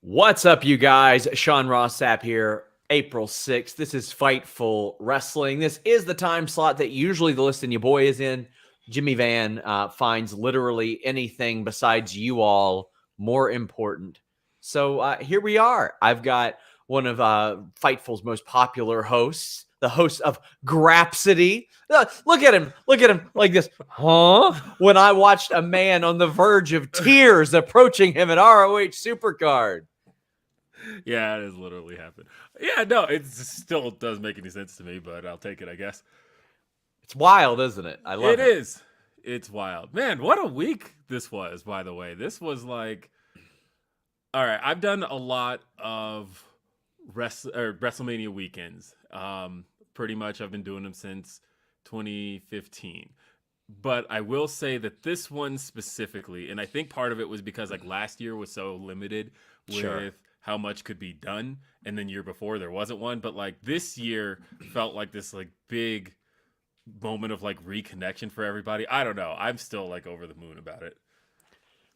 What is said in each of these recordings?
What's up, you guys? Sean Ross Sapp here. April 6th. This is Fightful Wrestling. This is the time slot that usually the Listen Your Boy is in. Jimmy Van finds literally anything besides you all more important. So here we are. I've got one of Fightful's most popular hosts, the host of Grapsody. Look at him like this. Huh? When I watched a man on the verge of tears approaching him at ROH Supercard. Yeah, it has literally happened. Yeah, no, it still doesn't make any sense to me, but I'll take it, I guess. It's wild, isn't it? I love it. It is. It's wild. Man, what a week this was, by the way. This was like... All right, I've done a lot of WrestleMania weekends. Pretty much I've been doing them since 2015. But I will say that this one specifically, and I think part of it was because like last year was so limited with how much could be done, and then year before there wasn't one. But like this year felt like this like big moment of like reconnection for everybody. I don't know. I'm still like over the moon about it.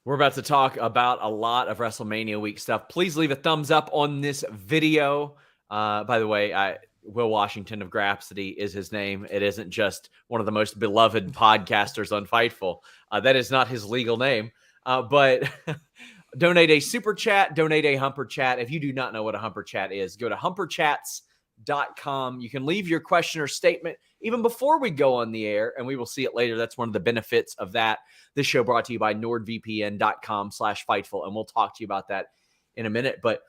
We're about to talk about a lot of WrestleMania week stuff. Please leave a thumbs up on this video. By the way, Will Washington of Grapsody is his name. It isn't just one of the most beloved podcasters on Fightful. That is not his legal name. But donate a super chat, donate a humper chat. If you do not know what a humper chat is, go to humperchats.com. You can leave your question or statement even before we go on the air, and we will see it later. That's one of the benefits of that. This show brought to you by nordvpn.com/Fightful, and we'll talk to you about that in a minute. But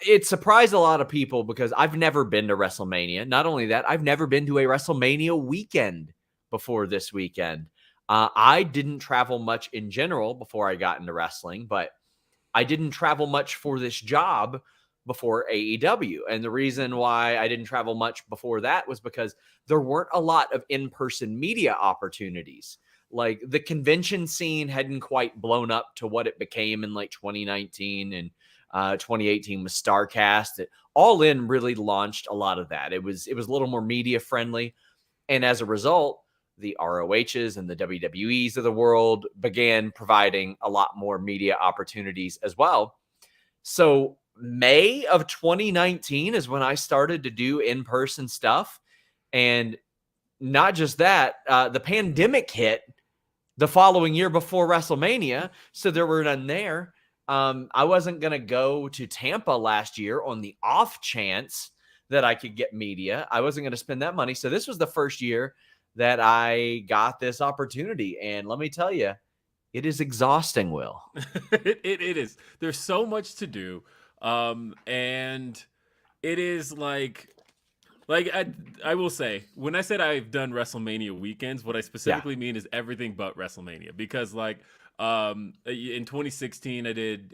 it surprised a lot of people because I've never been to WrestleMania. Not only that, I've never been to a WrestleMania weekend before this weekend. I didn't travel much in general before I got into wrestling, but I didn't travel much for this job before AEW. And the reason why I didn't travel much before that was because there weren't a lot of in-person media opportunities. Like the convention scene hadn't quite blown up to what it became in like 2019 and 2018 with StarCast. All In really launched a lot of that. It was a little more media friendly. And as a result, the ROHs and the WWEs of the world began providing a lot more media opportunities as well. So May of 2019 is when I started to do in-person stuff. And not just that, the pandemic hit the following year before WrestleMania. So there were none there. I wasn't going to go to Tampa last year on the off chance that I could get media. I wasn't going to spend that money. So this was the first year that I got this opportunity. And let me tell you, it is exhausting, Will. It is. There's so much to do. And it is like I will say, when I said I've done WrestleMania weekends, what I specifically mean is everything but WrestleMania. Because like in 2016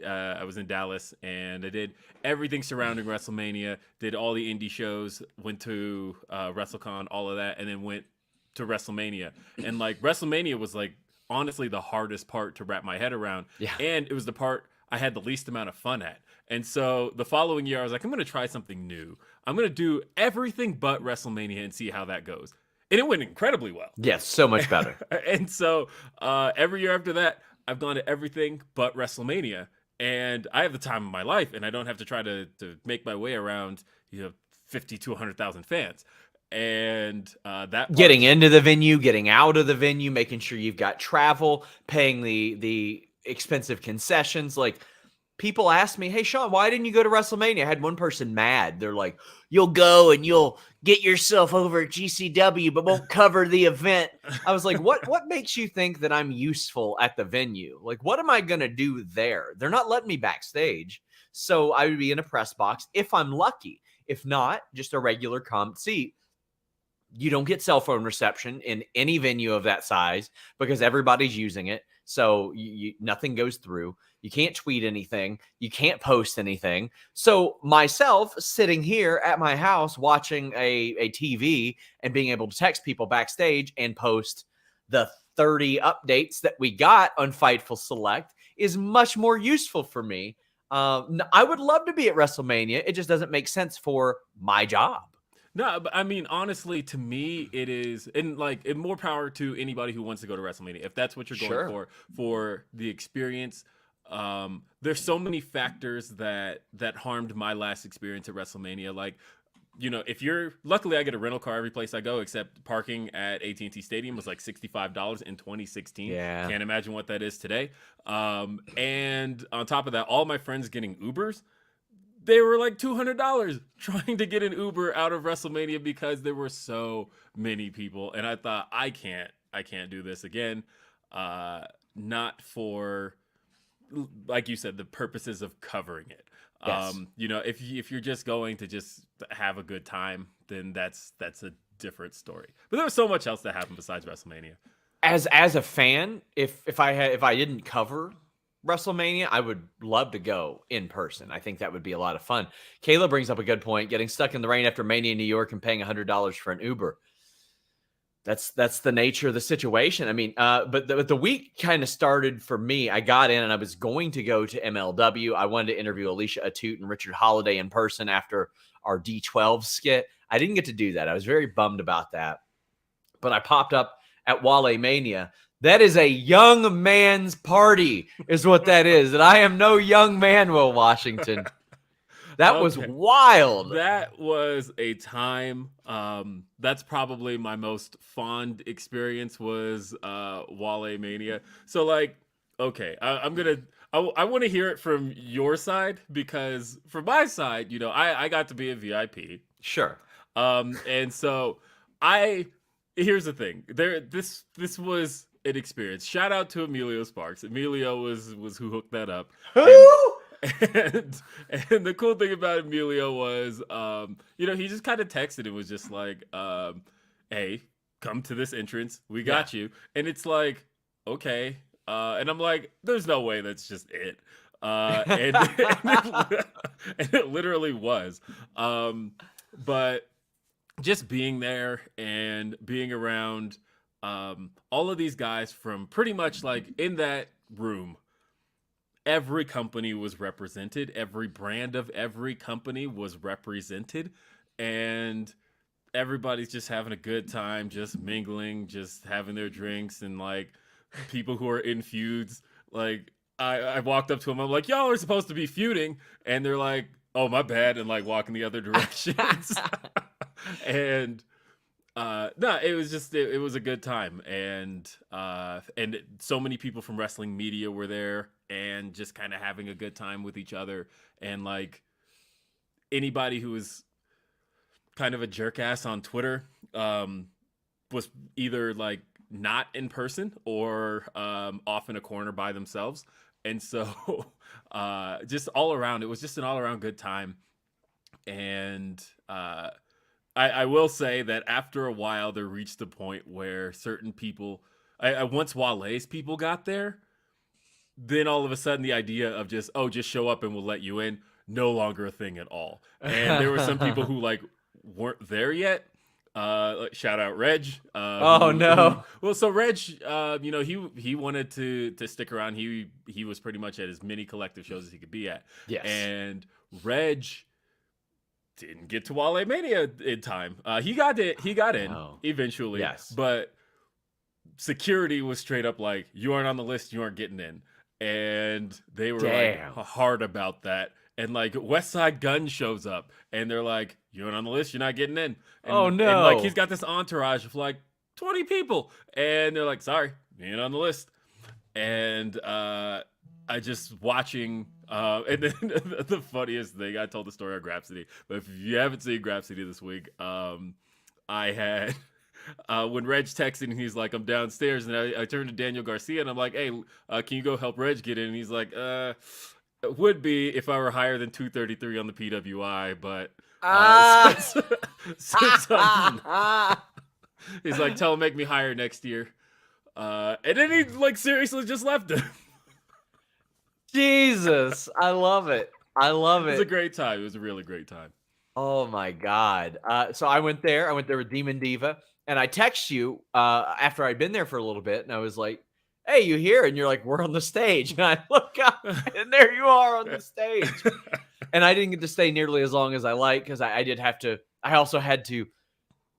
I was in Dallas and I did everything surrounding WrestleMania, did all the indie shows, went to WrestleCon, all of that, and then went to WrestleMania. And like WrestleMania was like honestly the hardest part to wrap my head around. And it was the part I had the least amount of fun at. And so the following year I was like, I'm going to try something new. I'm going to do everything but WrestleMania and see how that goes. And it went incredibly well. Yes, so much better. And so every year after that, I've gone to everything but WrestleMania. And I have the time of my life, and I don't have to try to make my way around 50 to 100,000 fans. And that getting into the venue, getting out of the venue, making sure you've got travel, paying the expensive concessions. Like people ask me, hey, Sean, why didn't you go to WrestleMania? I had one person mad. They're like, you'll go and you'll get yourself over at GCW, but won't cover the event. I was like, what makes you think that I'm useful at the venue? Like, what am I going to do there? They're not letting me backstage. So I would be in a press box if I'm lucky. If not, just a regular comp seat. You don't get cell phone reception in any venue of that size because everybody's using it. So nothing goes through. You can't tweet anything. You can't post anything. So myself sitting here at my house watching a TV and being able to text people backstage and post the 30 updates that we got on Fightful Select is much more useful for me. I would love to be at WrestleMania. It just doesn't make sense for my job. No, but I mean, honestly, to me, it is, and like, more power to anybody who wants to go to WrestleMania. If that's what you're going for the experience, there's so many factors that harmed my last experience at WrestleMania. Like, luckily I get a rental car every place I go, except parking at AT&T Stadium was like $65 in 2016. Yeah. Can't imagine what that is today. And on top of that, all my friends getting Ubers, they were like $200 trying to get an Uber out of WrestleMania because there were so many people. And I thought, I can't do this again. Not for, like you said, the purposes of covering it. Yes. If you're just going to just have a good time, then that's a different story. But there was so much else that happened besides WrestleMania. As a fan, if I didn't cover WrestleMania, I would love to go in person. I think that would be a lot of fun. Kayla brings up a good point. Getting stuck in the rain after Mania in New York and paying $100 for an Uber. That's the nature of the situation. I mean, but the week kind of started for me. I got in and I was going to go to MLW. I wanted to interview Alicia Atut and Richard Holiday in person after our D12 skit. I didn't get to do that. I was very bummed about that. But I popped up at WaleMania. That is a young man's party, is what that is. And I am no young man, Will Washington. That was wild. That was a time. That's probably my most fond experience was WaleMania. So like, okay, I want to hear it from your side, because from my side, I got to be a VIP. Sure. And so here's the thing. This was an experience. Shout out to Emilio Sparks. Emilio was who hooked that up. And the cool thing about Emilio was, he just kind of texted and was just like, hey, come to this entrance. We got you. And it's like, okay. And I'm like, there's no way that's just it. And it literally was. But just being there and being around all of these guys from pretty much like in that room, every company was represented. Every brand of every company was represented. And everybody's just having a good time, just mingling, just having their drinks. And like people who are in feuds, like I walked up to them. I'm like, y'all are supposed to be feuding. And they're like, oh, my bad. And like walking the other directions. And no, it was just it was a good time, and so many people from wrestling media were there, and just kind of having a good time with each other. And like anybody who was kind of a jerk ass on Twitter was either like not in person or off in a corner by themselves. And so just all around, it was just an all around good time. And I will say that after a while, there reached a point where certain people, once Wale's people got there, then all of a sudden the idea of just show up and we'll let you in, no longer a thing at all. And there were some people who like weren't there yet. Shout out Reg. So Reg, he wanted to stick around. He was pretty much at as many collective shows as he could be at. Yes. And Reg didn't get to WaleMania in time. He got in eventually. Yes. But security was straight up like, you aren't on the list, you aren't getting in. And they were like hard about that. And like West Side Gun shows up and they're like, you aren't on the list, you're not getting in. And, and like he's got this entourage of like 20 people. And they're like, sorry, you ain't on the list. And I just watching, and then the funniest thing, I told the story on Grapsody, but if you haven't seen Grapsody this week, I had, when Reg texted and he's like, I'm downstairs, and I turned to Daniel Garcia and I'm like, hey, can you go help Reg get in? And he's like, it would be if I were higher than 233 on the PWI, but since he's like, tell him make me higher next year. And then he like seriously just left him. Jesus, I love it. It was a great time. It was a really great time. Oh my God. So I went there with Demon Diva, and I text you after I'd been there for a little bit, and I was like, hey, you here? And you're like, we're on the stage. And I look up and there you are on the stage. And I didn't get to stay nearly as long as I like, because I also had to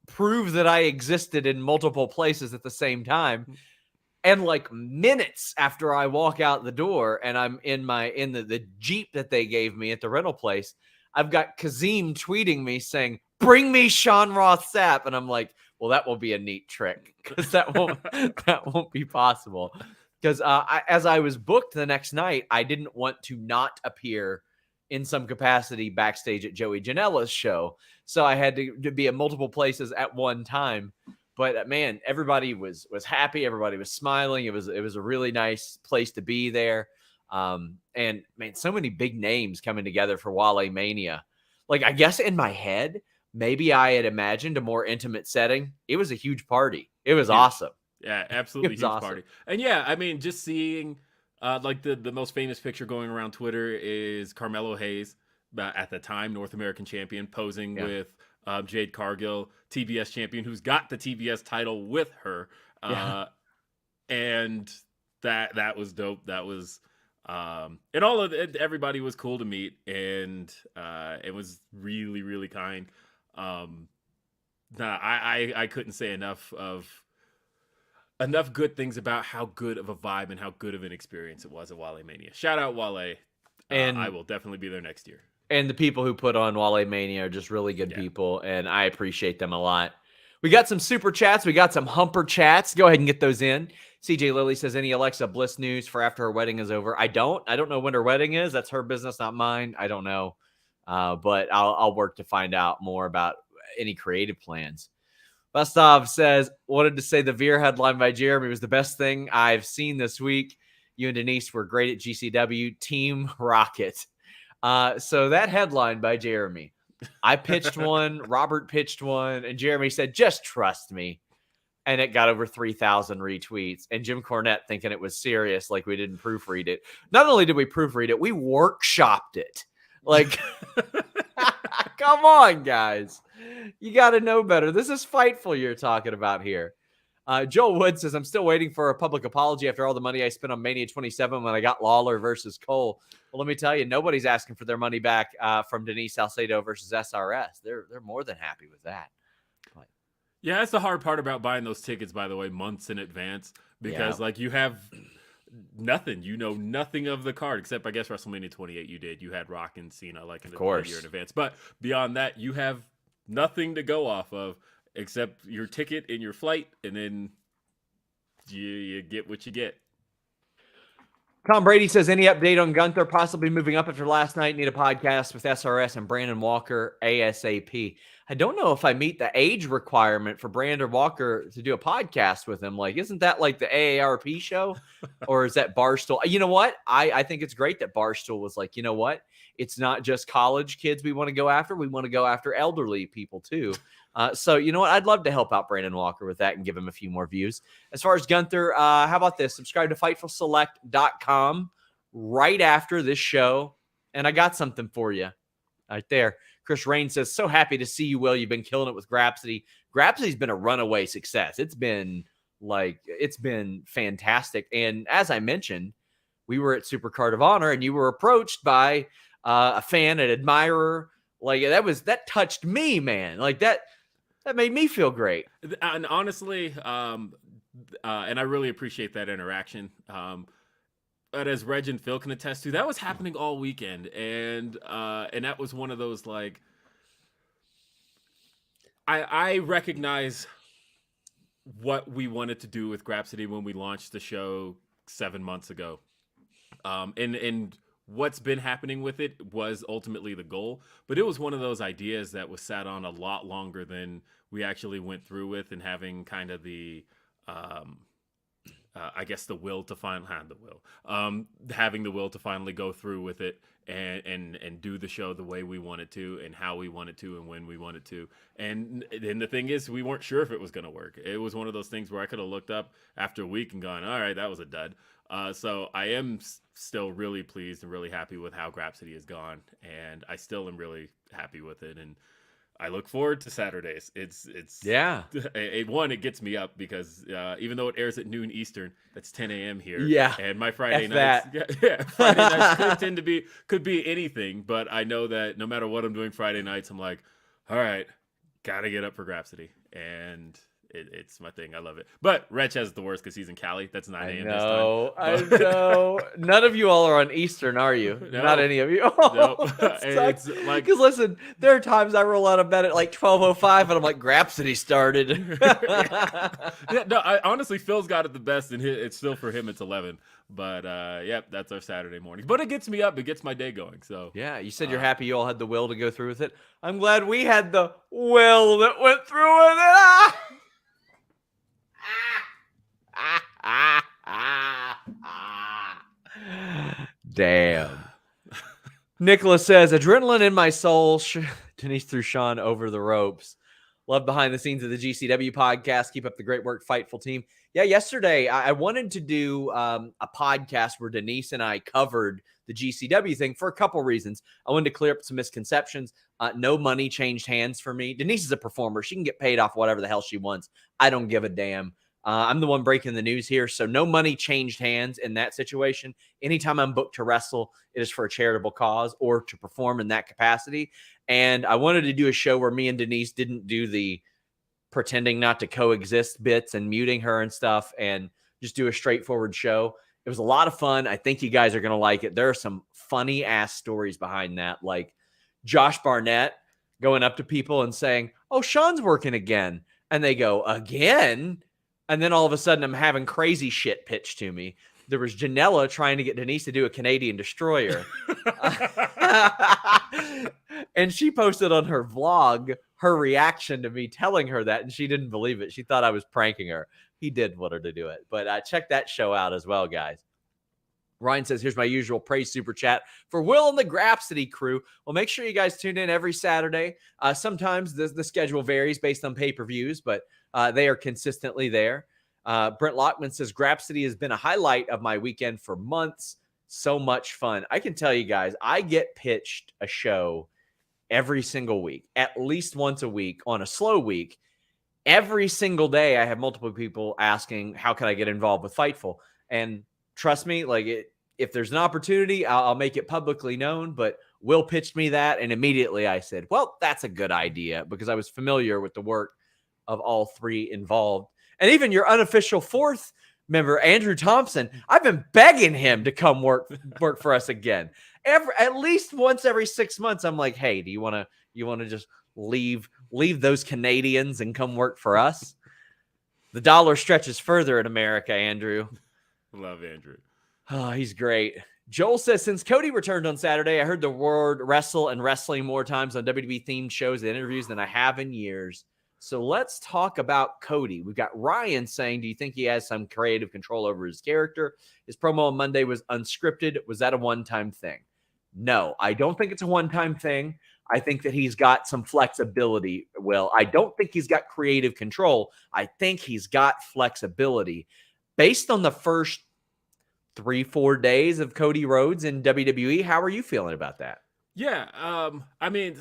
prove that I existed in multiple places at the same time. And like minutes after I walk out the door and I'm in the Jeep that they gave me at the rental place, I've got Kazim tweeting me saying, "Bring me Sean Ross Sapp." And I'm like, well, that will be a neat trick because that won't be possible. Because as I was booked the next night, I didn't want to not appear in some capacity backstage at Joey Janela's show. So I had to be at multiple places at one time. But man, everybody was happy. Everybody was smiling. It was a really nice place to be there. And man, so many big names coming together for WaleMania. Like, I guess in my head, maybe I had imagined a more intimate setting. It was a huge party. It was awesome. Yeah, absolutely huge awesome. party. And yeah, I mean, just seeing like the most famous picture going around Twitter is Carmelo Hayes, at the time North American champion, posing with Jade Cargill, TBS champion, who's got the TBS title with her. And that was dope. That was and all of it, everybody was cool to meet, and it was really, really kind. I couldn't say enough good things about how good of a vibe and how good of an experience it was at WaleMania. Shout out Wale. And I will definitely be there next year. And the people who put on WaleMania are just really good people, and I appreciate them a lot. We got some super chats. We got some humper chats. Go ahead and get those in. CJ Lilly says, any Alexa Bliss news for after her wedding is over? I don't know when her wedding is. That's her business, not mine. I don't know. But I'll work to find out more about any creative plans. Gustav says, wanted to say the Veer headline by Jeremy was the best thing I've seen this week. You and Denise were great at GCW. Team Rocket. So that headline by Jeremy, I pitched one, Robert pitched one, and Jeremy said, just trust me. And it got over 3,000 retweets. And Jim Cornette thinking it was serious, like we didn't proofread it. Not only did we proofread it, we workshopped it. Like, come on, guys. You got to know better. This is Fightful you're talking about here. Joel Wood says, I'm still waiting for a public apology after all the money I spent on Mania 27 when I got Lawler versus Cole. Well, let me tell you, nobody's asking for their money back from Denise Salcedo versus SRS. They're more than happy with that. Yeah, that's the hard part about buying those tickets, by the way, months in advance, because like you have nothing. You know nothing of the card, except I guess WrestleMania 28 you did. You had Rock and Cena like in the year in advance. But beyond that, you have nothing to go off of except your ticket and your flight, and then you get what you get. Tom Brady says, any update on Gunther possibly moving up after last night? Need a podcast with SRS and Brandon Walker ASAP. I don't know if I meet the age requirement for Brandon Walker to do a podcast with him. Like, isn't that like the AARP show? Or is that Barstool? You know what? I think it's great that Barstool was like, you know what? It's not just college kids we want to go after. We want to go after elderly people too. So, you know what? I'd love to help out Brandon Walker with that and give him a few more views. As far as Gunther, how about this? Subscribe to FightfulSelect.com right after this show. And I got something for you right there. Chris Rain says, so happy to see you, Will. You've been killing it with Grapsody. Grapsody's been a runaway success. It's been fantastic. And as I mentioned, we were at Supercard of Honor and you were approached by a fan, an admirer. Like that touched me, man. Like that made me feel great. And honestly, and I really appreciate that interaction. But as Reg and Phil can attest to, that was happening all weekend, and that was one of those like I recognize what we wanted to do with Grapsody when we launched the show 7 months ago, and what's been happening with it was ultimately the goal. But it was one of those ideas that was sat on a lot longer than we actually went through with, and having kind of the I guess the will to having the will to finally go through with it and do the show the way we wanted to, and how we wanted to, and when we wanted to. And the thing is, we weren't sure if it was going to work. It was one of those things where I could have looked up after a week and gone, all right, that was a dud. So I am still really pleased and really happy with how Grapsody has gone, and I still am really happy with it. And I look forward to Saturdays. It's it gets me up because even though it airs at noon Eastern, that's 10 a.m. here. Yeah, and my Friday nights, Friday nights could be anything. But I know that no matter what I'm doing Friday nights, I'm like, all right, gotta get up for Grapsody, and it's my thing. I love it. But Reg has the worst because he's in Cali. That's 9 a.m. his time. I know. None of you all are on Eastern, are you? No. Not any of you. Nope. It's like, because listen, there are times I roll out of bed at like 12:05, and I'm like, Grapsody started. yeah, no, honestly, Phil's got it the best, and it's still for him. It's 11. But that's our Saturday morning. But it gets me up. It gets my day going. So yeah, you said you're happy you all had the will to go through with it. I'm glad we had the will that went through with it. Damn. Nicholas says, adrenaline in my soul. Denise threw Sean over the ropes. Love behind the scenes of the GCW podcast. Keep up the great work, Fightful team. Yeah, yesterday I wanted to do a podcast where Denise and I covered the GCW thing for a couple reasons. I wanted to clear up some misconceptions. No money changed hands for me. Denise is a performer. She can get paid off whatever the hell she wants. I don't give a damn. I'm the one breaking the news here. So no money changed hands in that situation. Anytime I'm booked to wrestle, it is for a charitable cause or to perform in that capacity. And I wanted to do a show where me and Denise didn't do the pretending not to coexist bits and muting her and stuff, and just do a straightforward show. It was a lot of fun. I think you guys are going to like it. There are some funny ass stories behind that. Like Josh Barnett going up to people and saying, oh, Sean's working again. And they go, again? And then all of a sudden I'm having crazy shit pitched to me. There was Janela trying to get Denise to do a Canadian Destroyer. And she posted on her vlog her reaction to me telling her that, and she didn't believe it. She thought I was pranking her. He did want her to do it. But check that show out as well, guys. Ryan says, here's my usual praise super chat for Will and the Grapsody crew. Well, make sure you guys tune in every Saturday. Sometimes the schedule varies based on pay-per-views, but they are consistently there. Brent Lockman says, Grapsody has been a highlight of my weekend for months. So much fun. I can tell you guys, I get pitched a show every single week, at least once a week on a slow week. Every single day, I have multiple people asking, how can I get involved with Fightful? And trust me, if there's an opportunity, I'll make it publicly known. But Will pitched me that, and immediately I said, well, that's a good idea, because I was familiar with the work of all three involved. And even your unofficial fourth member, Andrew Thompson, I've been begging him to come work for us again. At least once every 6 months, I'm like, hey, do you want to just leave those Canadians and come work for us? The dollar stretches further in America, Andrew. Love Andrew. Oh, he's great. Joel says, since Cody returned on Saturday, I heard the word wrestle and wrestling more times on WWE-themed shows and interviews than I have in years. So let's talk about Cody. We've got Ryan saying, do you think he has some creative control over his character? His promo on Monday was unscripted. Was that a one-time thing? No, I don't think it's a one-time thing. I think that he's got some flexibility, Will. I don't think he's got creative control. I think he's got flexibility. Based on the first 3-4 days of Cody Rhodes in WWE, how are you feeling about that? Yeah, I mean,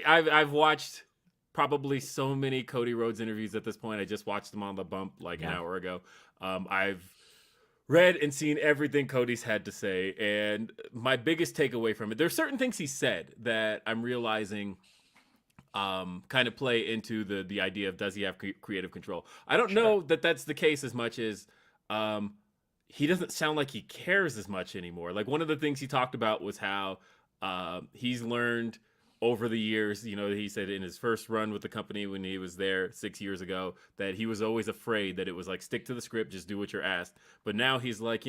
I've watched probably so many Cody Rhodes interviews at this point. I just watched them on the bump an hour ago. I've read and seen everything Cody's had to say, and my biggest takeaway from it, there's certain things he said that I'm realizing kind of play into the idea of, does he have creative control? I don't know that that's the case as much as he doesn't sound like he cares as much anymore. Like, one of the things he talked about was how he's learned over the years, he said in his first run with the company when he was there 6 years ago, that he was always afraid that it was like, stick to the script, just do what you're asked. But now he's like,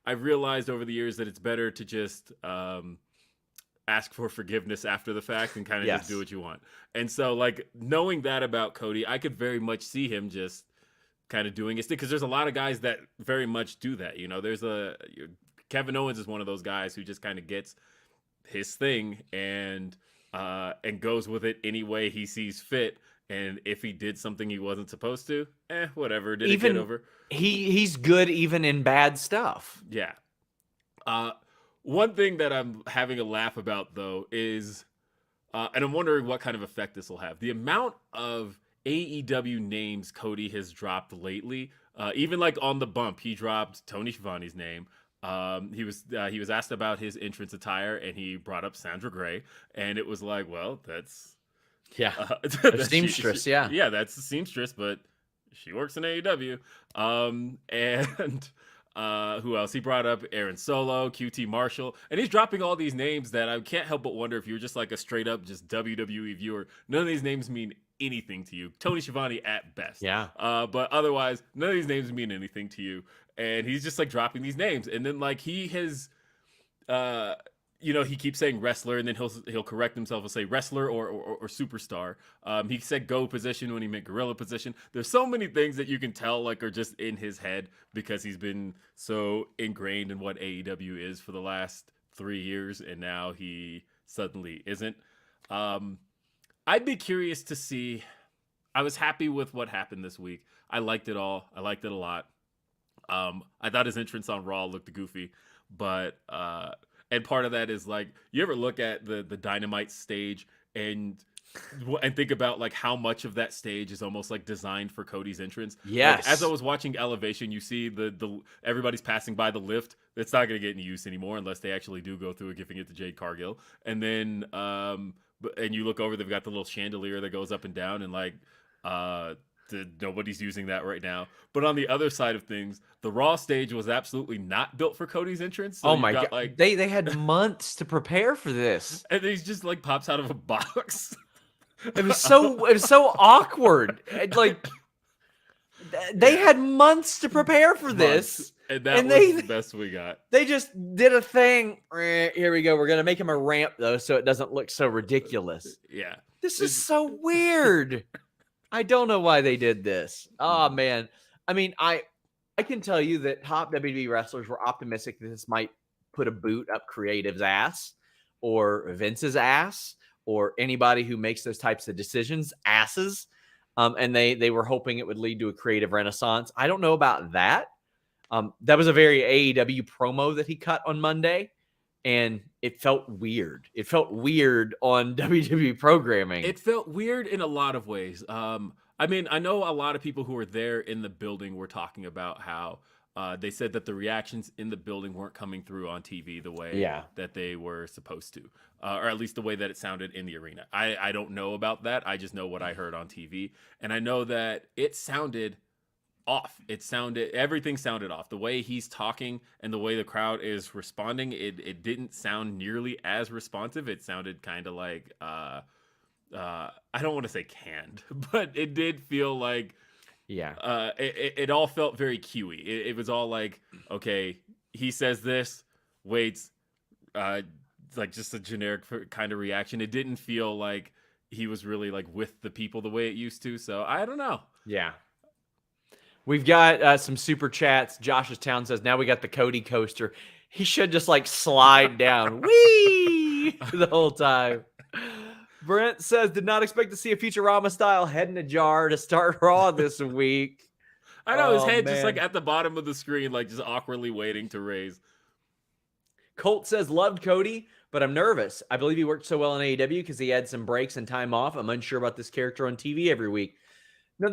I've realized over the years that it's better to just ask for forgiveness after the fact and kind of just do what you want. And so, like, knowing that about Cody, I could very much see him just kind of doing his thing, because there's a lot of guys that very much do that. There's Kevin Owens is one of those guys who just kind of gets his thing and goes with it any way he sees fit. And if he did something he wasn't supposed to, whatever. Did it get over? He's good even in bad stuff. Yeah. One thing that I'm having a laugh about, though, is, and I'm wondering what kind of effect this will have, the amount of AEW names Cody has dropped lately. Even like on the bump, he dropped Tony Schiavone's name. He was asked about his entrance attire, and he brought up Sandra Gray, and it was like, well, that's Yeah. That Seamstress, yeah. Yeah, that's the seamstress, but she works in AEW. And who else? He brought up Aaron Solo, QT Marshall, and he's dropping all these names that I can't help but wonder if you're just like a straight up just WWE viewer. None of these names mean anything to you. Tony Schiavone at best. Yeah. But otherwise, none of these names mean anything to you. And he's just like dropping these names. And then like he has he keeps saying wrestler, and then he'll correct himself and say wrestler or superstar. He said go position when he meant gorilla position. There's so many things that you can tell like are just in his head because he's been so ingrained in what AEW is for the last 3 years, and now he suddenly isn't. I'd be curious to see. I was happy with what happened this week. I liked it all. I liked it a lot. I thought his entrance on Raw looked goofy, but and part of that is like, you ever look at the Dynamite stage and think about like how much of that stage is almost like designed for Cody's entrance? Yes. Like, as I was watching Elevation, you see the everybody's passing by the lift. It's not going to get any use anymore unless they actually do go through it, giving it to Jade Cargill. And then and you look over, they've got the little chandelier that goes up and down, and like nobody's using that right now. But on the other side of things, the Raw stage was absolutely not built for Cody's entrance. So oh my god! like, they had months to prepare for this, and he's just like pops out of a box. It was so awkward. Like they had months to prepare for this, and that was the best we got. They just did a thing. Here we go. We're gonna make him a ramp though, so it doesn't look so ridiculous. Yeah, this is so weird. I don't know why they did this. Oh man. I mean, I can tell you that top WWE wrestlers were optimistic that this might put a boot up Creative's ass or Vince's ass or anybody who makes those types of decisions asses. And they were hoping it would lead to a creative renaissance. I don't know about that. That was a very AEW promo that he cut on Monday, and it felt weird. It felt weird on WWE programming. It felt weird in a lot of ways. I mean, I know a lot of people who were there in the building were talking about how they said that the reactions in the building weren't coming through on TV the way that they were supposed to, or at least the way that it sounded in the arena. I don't know about that. I just know what I heard on TV, and I know that it sounded off. Everything sounded off. The way he's talking and the way the crowd is responding, it didn't sound nearly as responsive. It sounded kind of like I don't want to say canned, but it did feel like it all felt very cuey. It was all like, okay, he says this, waits, like just a generic kind of reaction. It didn't feel like he was really like with the people the way it used to. So I don't know. Yeah. We've got some super chats. Josh's Town says, now we got the Cody coaster. He should just like slide down. Whee! The whole time. Brent says, did not expect to see a Futurama style head in a jar to start Raw this week. I know, his head just like at the bottom of the screen, like just awkwardly waiting to raise. Colt says, loved Cody, but I'm nervous. I believe he worked so well in AEW because he had some breaks and time off. I'm unsure about this character on TV every week. No,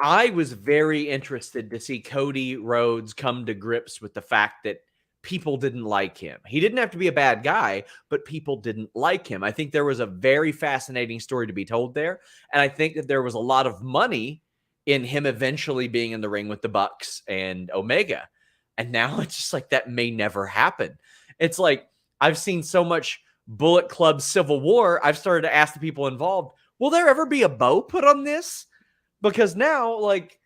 I was very interested to see Cody Rhodes come to grips with the fact that people didn't like him. He didn't have to be a bad guy, but people didn't like him. I think there was a very fascinating story to be told there. And I think that there was a lot of money in him eventually being in the ring with the Bucks and Omega. And now it's just like that may never happen. It's like I've seen so much Bullet Club Civil War. I've started to ask the people involved, will there ever be a bow put on this? Because now, like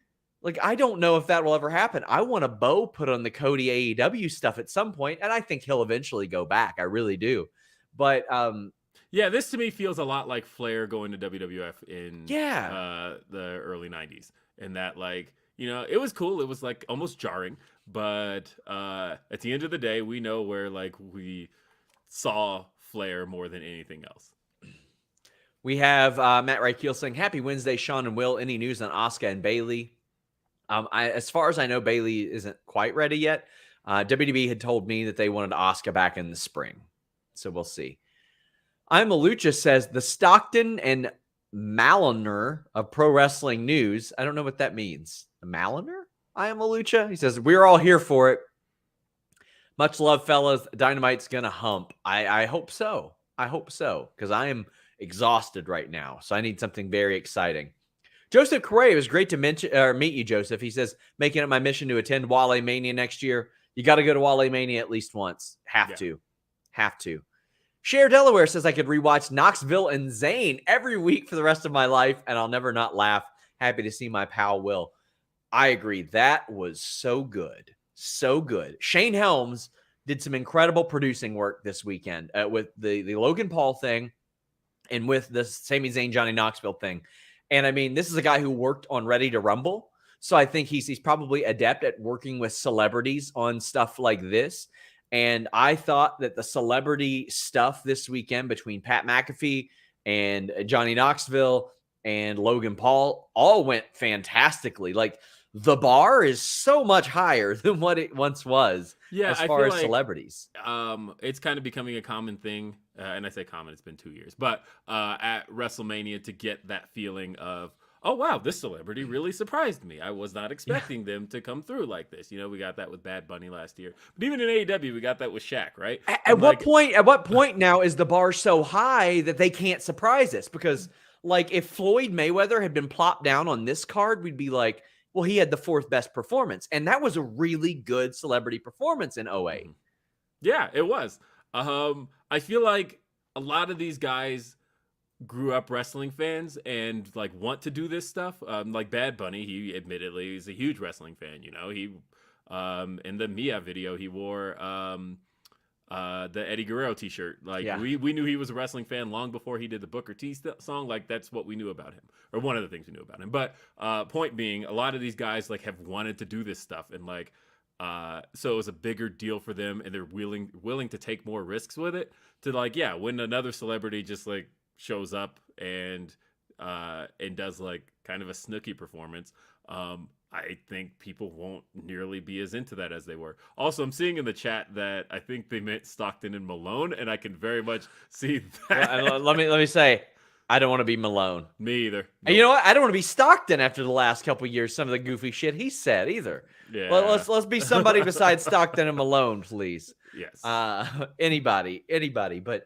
I don't know if that will ever happen. I want a bow put on the Cody AEW stuff at some point, and I think he'll eventually go back. I really do. But yeah, this to me feels a lot like Flair going to WWF in the early 90s. And that, like, you know, it was cool. It was like almost jarring. But at the end of the day, we know where like we saw Flair more than anything else. We have Matt Reichel saying, happy Wednesday, Sean and Will. Any news on Asuka and Bayley? As far as I know, Bayley isn't quite ready yet. WWE had told me that they wanted Asuka back in the spring. So we'll see. I'm a Lucha says, the Stockton and Maliner of Pro Wrestling News. I don't know what that means. A Maliner? I am a Lucha. He says, we're all here for it. Much love, fellas. Dynamite's going to hump. I hope so. I hope so. Because I am exhausted right now. So I need something very exciting. Joseph Correa, it was great to meet you, Joseph. He says, making it my mission to attend WaleMania next year. You got to go to WaleMania at least once. Have to. Cher Delaware says I could rewatch Knoxville and Zayn every week for the rest of my life, and I'll never not laugh. Happy to see my pal Will. I agree. That was so good. So good. Shane Helms did some incredible producing work this weekend with the Logan Paul thing and with the Sami Zayn, Johnny Knoxville thing. And I mean, this is a guy who worked on Ready to Rumble. So I think he's probably adept at working with celebrities on stuff like this. And I thought that the celebrity stuff this weekend between Pat McAfee and Johnny Knoxville and Logan Paul all went fantastically. Like, the bar is so much higher than what it once was as far as celebrities. It's kind of becoming a common thing. And I say common, it's been 2 years. But at WrestleMania, to get that feeling of, oh, wow, this celebrity really surprised me. I was not expecting them to come through like this. You know, we got that with Bad Bunny last year. But even in AEW, we got that with Shaq, right? At what point now is the bar so high that they can't surprise us? Because, like, if Floyd Mayweather had been plopped down on this card, we'd be like, well, he had the fourth best performance. And that was a really good celebrity performance in 08. Yeah, it was. I feel like a lot of these guys grew up wrestling fans and like want to do this stuff. Like Bad Bunny, he admittedly is a huge wrestling fan. You know, he in the Mia video, he wore the Eddie Guerrero t-shirt. Like we knew he was a wrestling fan long before he did the Booker T song. Like that's what we knew about him, or one of the things we knew about him. But point being, a lot of these guys like have wanted to do this stuff, and like so it was a bigger deal for them, and they're willing to take more risks with it. To like, yeah, when another celebrity just like shows up and does like kind of a snooky performance, I think people won't nearly be as into that as they were. Also, I'm seeing in the chat that I think they meant Stockton and Malone, and I can very much see that. Well, let me say, I don't want to be Malone. Me either. Nope. And you know what? I don't want to be Stockton after the last couple of years. Some of the goofy shit he said either. Yeah. Well, let's be somebody besides Stockton and Malone, please. Yes. Anybody. But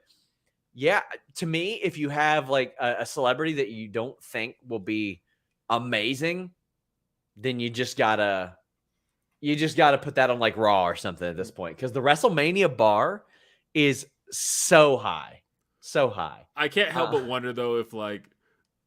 yeah, to me, if you have like a celebrity that you don't think will be amazing, then you just gotta put that on like Raw or something at this point, because the WrestleMania bar is so high. I can't help but wonder though if like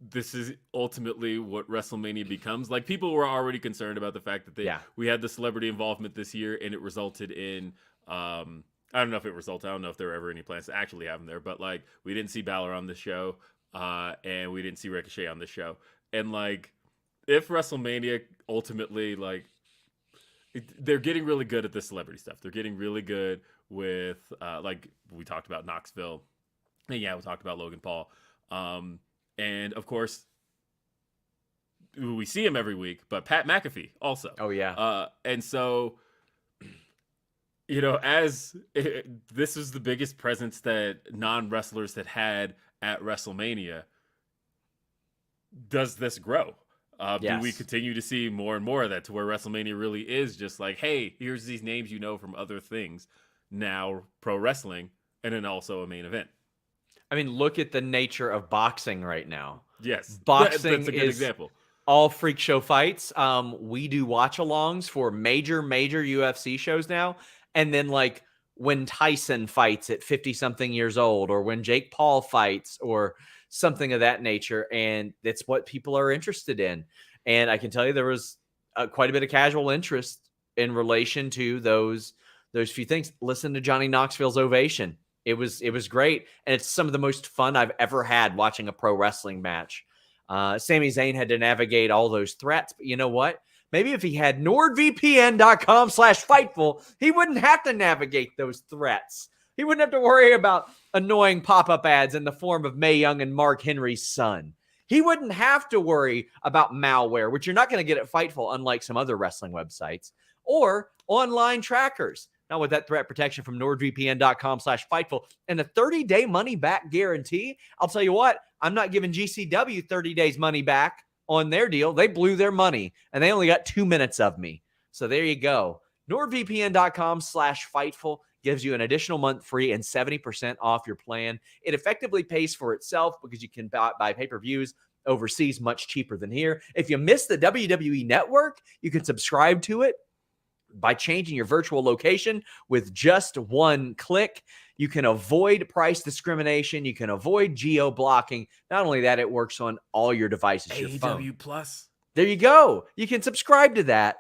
this is ultimately what WrestleMania becomes. Like, people were already concerned about the fact that we had the celebrity involvement this year, and it resulted in I don't know if there were ever any plans to actually have him there, but like we didn't see Balor on the show, and we didn't see Ricochet on the show, and like, if WrestleMania ultimately, like, they're getting really good at the celebrity stuff. They're getting really good with, like, we talked about Knoxville. And yeah, we talked about Logan Paul. And, of course, we see him every week, but Pat McAfee also. Oh, yeah. And so, you know, this is the biggest presence that non-wrestlers had at WrestleMania, does this grow? Do we continue to see more and more of that, to where WrestleMania really is just like, hey, here's these names you know from other things, now pro wrestling, and then also a main event? I mean, look at the nature of boxing right now. Yes. Boxing that's a good example. All freak show fights. We do watch-alongs for major UFC shows now. And then, like, when Tyson fights at 50-something years old, or when Jake Paul fights, or something of that nature, and it's what people are interested in. And I can tell you there was quite a bit of casual interest in relation to those few things. Listen to Johnny Knoxville's ovation. It was great, and it's some of the most fun I've ever had watching a pro wrestling match. Sami Zayn had to navigate all those threats, but you know what? Maybe if he had NordVPN.com/Fightful, he wouldn't have to navigate those threats. He wouldn't have to worry about annoying pop-up ads in the form of Mae Young and Mark Henry's son. He wouldn't have to worry about malware, which you're not going to get at Fightful, unlike some other wrestling websites, or online trackers. Now, with that threat protection from NordVPN.com/Fightful and a 30-day money-back guarantee, I'll tell you what, I'm not giving GCW 30 days money back on their deal. They blew their money, and they only got 2 minutes of me. So there you go. NordVPN.com/Fightful. gives you an additional month free and 70% off your plan. It effectively pays for itself because you can buy pay-per-views overseas much cheaper than here. If you miss the WWE Network, you can subscribe to it by changing your virtual location with just one click. You can avoid price discrimination. You can avoid geo-blocking. Not only that, it works on all your devices, your phone. AEW Plus. There you go. You can subscribe to that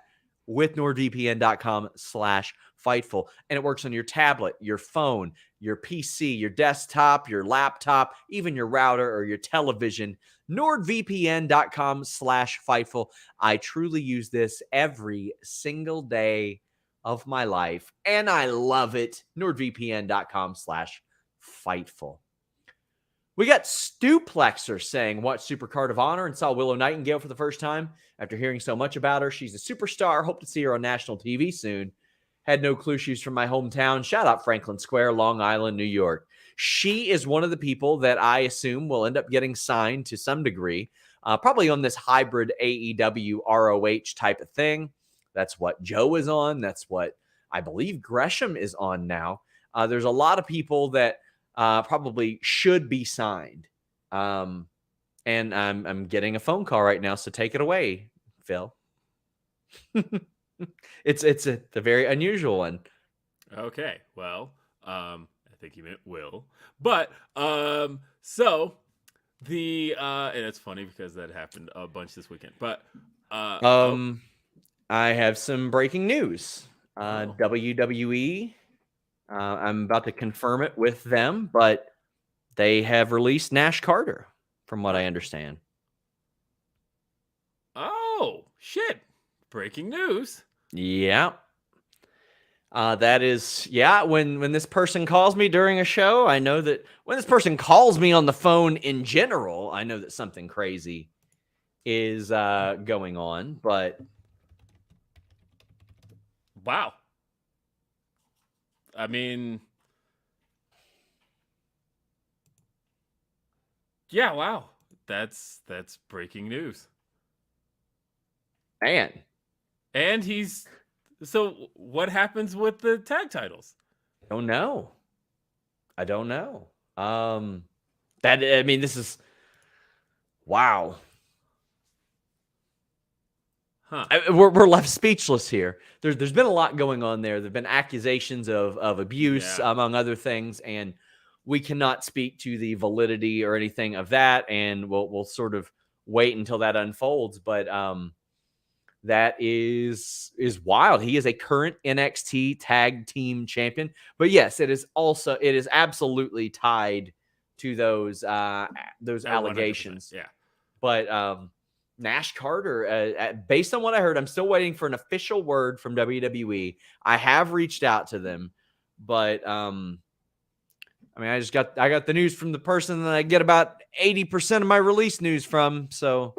with NordVPN.com/Fightful. And it works on your tablet, your phone, your PC, your desktop, your laptop, even your router or your television. NordVPN.com/Fightful. I truly use this every single day of my life, and I love it. NordVPN.com/Fightful. We got Stuplexer saying, watch Supercard of Honor and saw Willow Nightingale for the first time. After hearing so much about her, she's a superstar. Hope to see her on national TV soon. Had no clue she's from my hometown. Shout out Franklin Square, Long Island, New York. She is one of the people that I assume will end up getting signed to some degree, probably on this hybrid AEW ROH type of thing. That's what Joe is on. That's what I believe Gresham is on now. There's a lot of people that probably should be signed. And I'm getting a phone call right now, so take it away, Phil. It's a very unusual one. Okay, well, I think he meant Will, but so the and it's funny because that happened a bunch this weekend. But I have some breaking news. WWE. I'm about to confirm it with them, but they have released Nash Carter, from what I understand. Oh, shit. Breaking news. Yeah. That is, when this person calls me during a show, I know that when this person calls me on the phone in general, I know that something crazy is going on, but. Wow. I mean, yeah, wow. That's breaking news. Man. And so what happens with the tag titles? I don't know. This is wow. Huh. We're left speechless here. There's been a lot going on there. There've been accusations of abuse, among other things, and we cannot speak to the validity or anything of that. And we'll sort of wait until that unfolds. But that is wild. He is a current NXT Tag Team Champion. But yes, it is absolutely tied to those allegations. 100%, yeah. But Nash Carter, based on what I heard, I'm still waiting for an official word from WWE. I have reached out to them, but I got the news from the person that I get about 80% of my release news from. So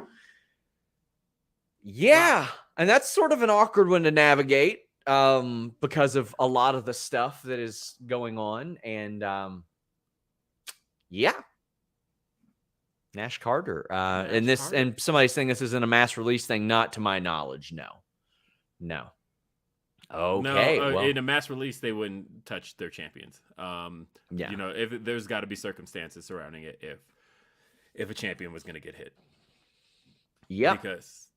yeah, and that's sort of an awkward one to navigate because of a lot of the stuff that is going on, and yeah. Nash Carter. And somebody's saying this isn't a mass release thing. Not to my knowledge. No. Okay. No, well, in a mass release, they wouldn't touch their champions. Yeah. You know, if there's got to be circumstances surrounding it if a champion was going to get hit. Yeah. Because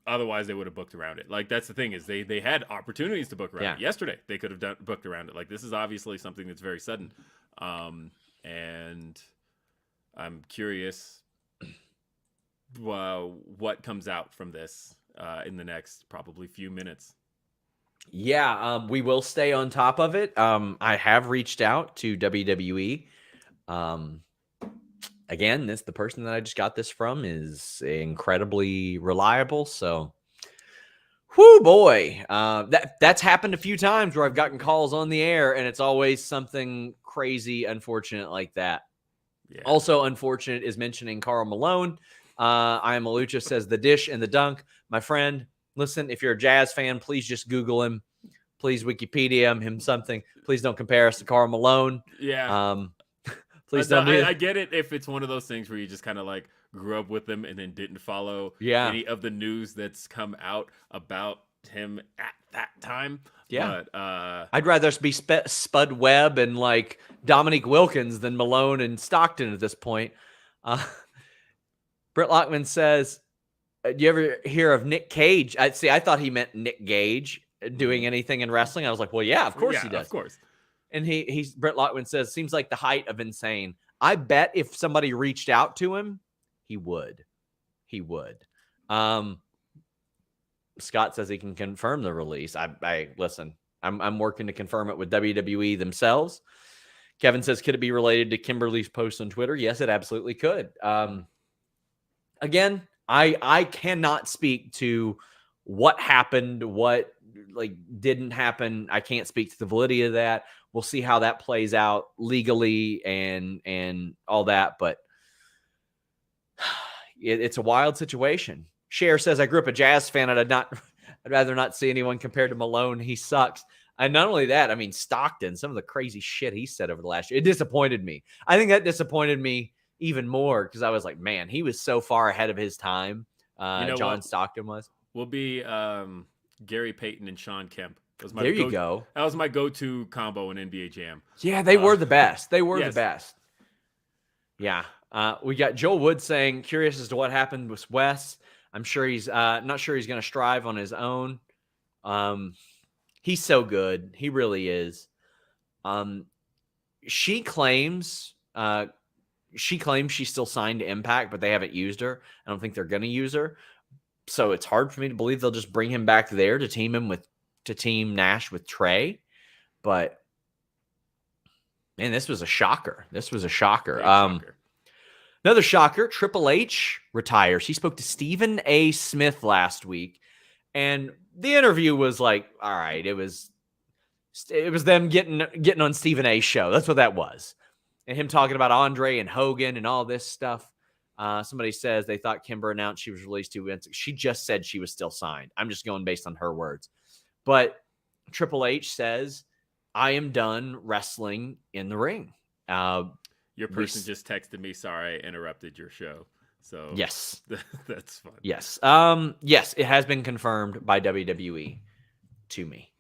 otherwise they would have booked around it. Like, that's the thing is they had opportunities to book around it. Yesterday, they could have booked around it. Like, this is obviously something that's very sudden. And I'm curious what comes out from this in the next probably few minutes. Yeah, we will stay on top of it. I have reached out to WWE. Again, the person that I just got this from is incredibly reliable. So, whoo boy, that's happened a few times where I've gotten calls on the air, and it's always something crazy, unfortunate like that. Yeah. Also unfortunate is mentioning Karl Malone. I am Malucha says the dish and the dunk. My friend, listen, if you're a Jazz fan, please just Google him. Please Wikipedia him something. Please don't compare us to Karl Malone. Yeah. Please don't. I get it if it's one of those things where you just kind of like grew up with them and then didn't follow any of the news that's come out about him at that time. Yeah. But I'd rather be Spud Webb and like Dominique Wilkins than Malone and Stockton at this point. Britt Lockman says, do you ever hear of Nick Cage? I thought he meant Nick Gage doing anything in wrestling. I was like, well, yeah, of course he does. Of course. And Britt Lockman says, seems like the height of insane. I bet if somebody reached out to him, he would. He would. Scott says he can confirm the release. I listen. I'm working to confirm it with WWE themselves. Kevin says, could it be related to Kimberly's post on Twitter? Yes, it absolutely could. Again, I cannot speak to what happened, what like didn't happen. I can't speak to the validity of that. We'll see how that plays out legally and all that, but it's a wild situation. Cher says, I grew up a Jazz fan and I'd rather not see anyone compared to Malone. He sucks. And not only that, I mean, Stockton, some of the crazy shit he said over the last year, it disappointed me. I think that disappointed me even more because I was like, man, he was so far ahead of his time. John Stockton was. Will be Gary Payton and Sean Kemp. There you go. That was my go-to combo in NBA Jam. Yeah, they were the best. They were the best. Yeah. We got Joel Wood saying, curious as to what happened with Wes. I'm sure he's not sure he's going to strive on his own. He's so good. He really is. She claims she's still signed to Impact, but they haven't used her. I don't think they're going to use her. So it's hard for me to believe they'll just bring him back there to team Nash with Trey. But man, this was a shocker. Another shocker, Triple H retires. He spoke to Stephen A. Smith last week, and the interview was like, all right, it was them getting on Stephen A.'s show. That's what that was. And him talking about Andre and Hogan and all this stuff. Somebody says they thought Kimber announced she was released 2 weeks. She just said she was still signed. I'm just going based on her words. But Triple H says, I am done wrestling in the ring. Your person just texted me, sorry, I interrupted your show. So yes, that's fun. Yes. Yes, it has been confirmed by WWE to me.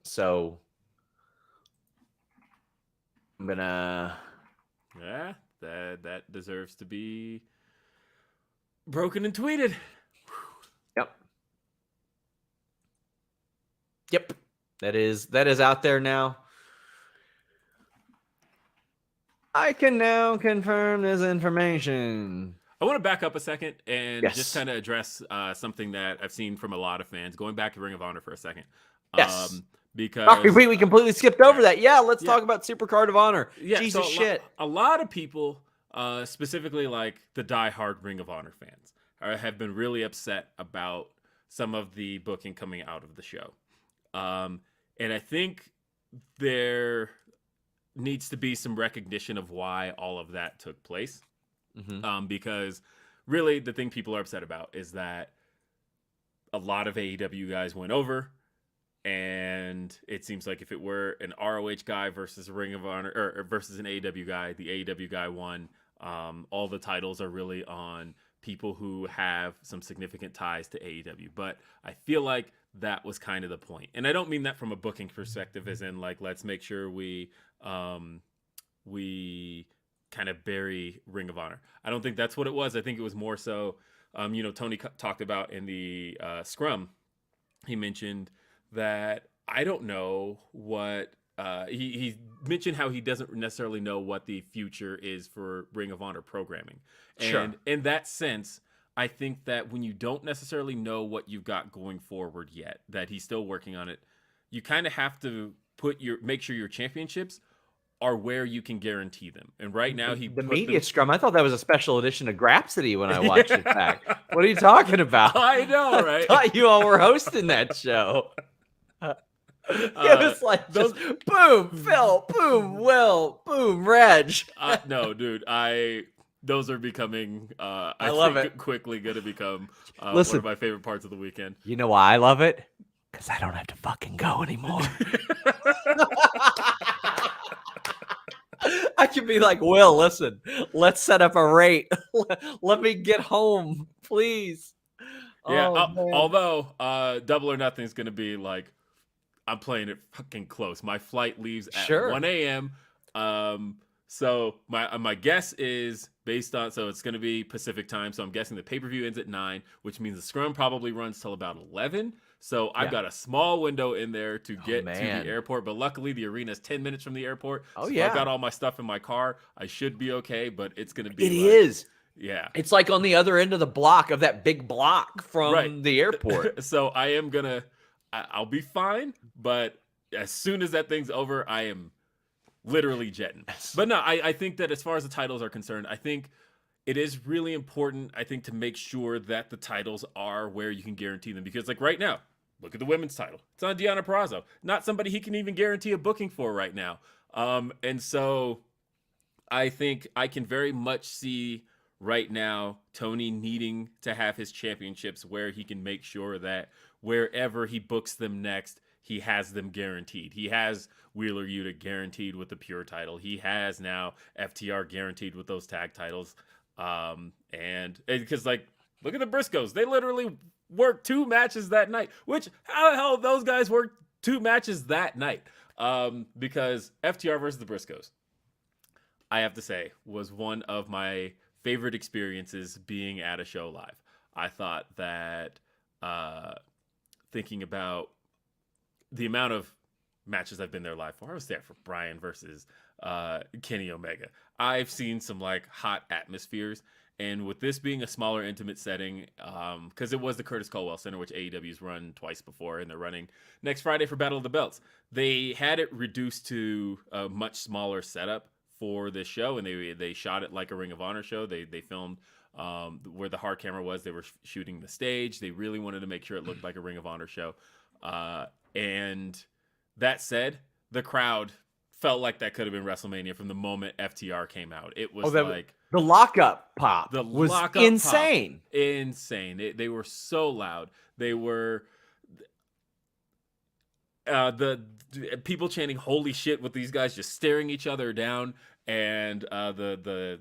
So I'm gonna. Yeah, that deserves to be broken and tweeted. Yep. That is out there now. I can now confirm this information. I want to back up a second and yes. just kind of address something that I've seen from a lot of fans. Going back to Ring of Honor for a second. Yes. Because we completely skipped over that. Yeah, let's talk about Supercard of Honor. Yeah, Jesus shit. A lot of people, specifically like the diehard Ring of Honor fans, have been really upset about some of the booking coming out of the show. And I think there needs to be some recognition of why all of that took place. Mm-hmm. Because really the thing people are upset about is that a lot of AEW guys went over, and it seems like if it were an ROH guy versus a Ring of Honor or versus an AEW guy, the AEW guy won. All the titles are really on people who have some significant ties to AEW. But I feel like that was kind of the point. And I don't mean that from a booking perspective as in like, let's make sure we kind of bury Ring of Honor. I don't think that's what it was. I think it was more so, Tony talked about in the scrum, he mentioned that I don't know what he mentioned how he doesn't necessarily know what the future is for Ring of Honor programming. Sure. And in that sense, I think that when you don't necessarily know what you've got going forward yet, that he's still working on it, you kind of have to make sure your championships are where you can guarantee them. And right now the media scrum, I thought that was a special edition of Grapsody when I watched it back. What are you talking about? I know, right? I thought you all were hosting that show. It was like just boom, Phil, boom, Will, boom, Reg. No, dude, those are becoming, I love it. Quickly going to become one of my favorite parts of the weekend. You know why I love it? Because I don't have to fucking go anymore. I can be like, Will, listen, let's set up a rate. Let me get home, please. Yeah. Oh man. Although Double or Nothing is going to be like, I'm playing it fucking close. My flight leaves at Sure. 1 a.m. So my guess is based on, so it's going to be Pacific time. So I'm guessing the pay-per-view ends at 9, which means the scrum probably runs till about 11. So I've got a small window in there to get to the airport. But luckily the arena is 10 minutes from the airport. So if I've got all my stuff in my car, I should be okay. But it's going to be Yeah. It's like on the other end of the block of that big block from the airport. So I'll be fine. But as soon as that thing's over, I am literally jetting. But no, I think that as far as the titles are concerned, I think it is really important, I think, to make sure that the titles are where you can guarantee them. Because like right now, look at the women's title. It's on Deonna Purrazzo. Not somebody he can even guarantee a booking for right now. And so I think I can very much see right now Tony needing to have his championships where he can make sure that wherever he books them next, he has them guaranteed. He has Wheeler Yuta guaranteed with the pure title. He has now FTR guaranteed with those tag titles. And because like, look at the Briscoes. They literally worked 2 matches that night, which how the hell those guys worked 2 matches that night? Because FTR versus the Briscoes, I have to say, was one of my favorite experiences being at a show live. I thought that thinking about the amount of matches I've been there live for, I was there for Bryan versus Kenny Omega. I've seen some like hot atmospheres, and with this being a smaller, intimate setting, because it was the Curtis Culwell Center, which AEW's run twice before, and they're running next Friday for Battle of the Belts. They had it reduced to a much smaller setup for this show, and they shot it like a Ring of Honor show. They filmed where the hard camera was. They were shooting the stage. They really wanted to make sure it looked like a Ring of Honor show. And that said, the crowd felt like that could have been WrestleMania from the moment FTR came out. It was like the lockup pop was insane. Insane. They were so loud. They were the people chanting "Holy shit" with these guys just staring each other down, and the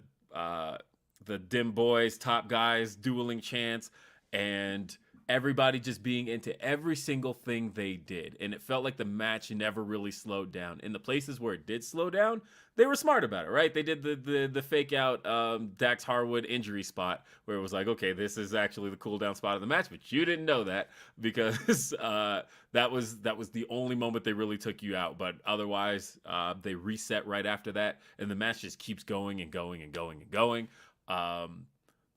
dim boys, top guys dueling chants, and everybody just being into every single thing they did. And it felt like the match never really slowed down. In the places where it did slow down, they were smart about it, right? They did the fake out Dax Harwood injury spot where it was like, okay, this is actually the cool down spot of the match, but you didn't know that because that was the only moment they really took you out. But otherwise, they reset right after that, and the match just keeps going and going and going and going.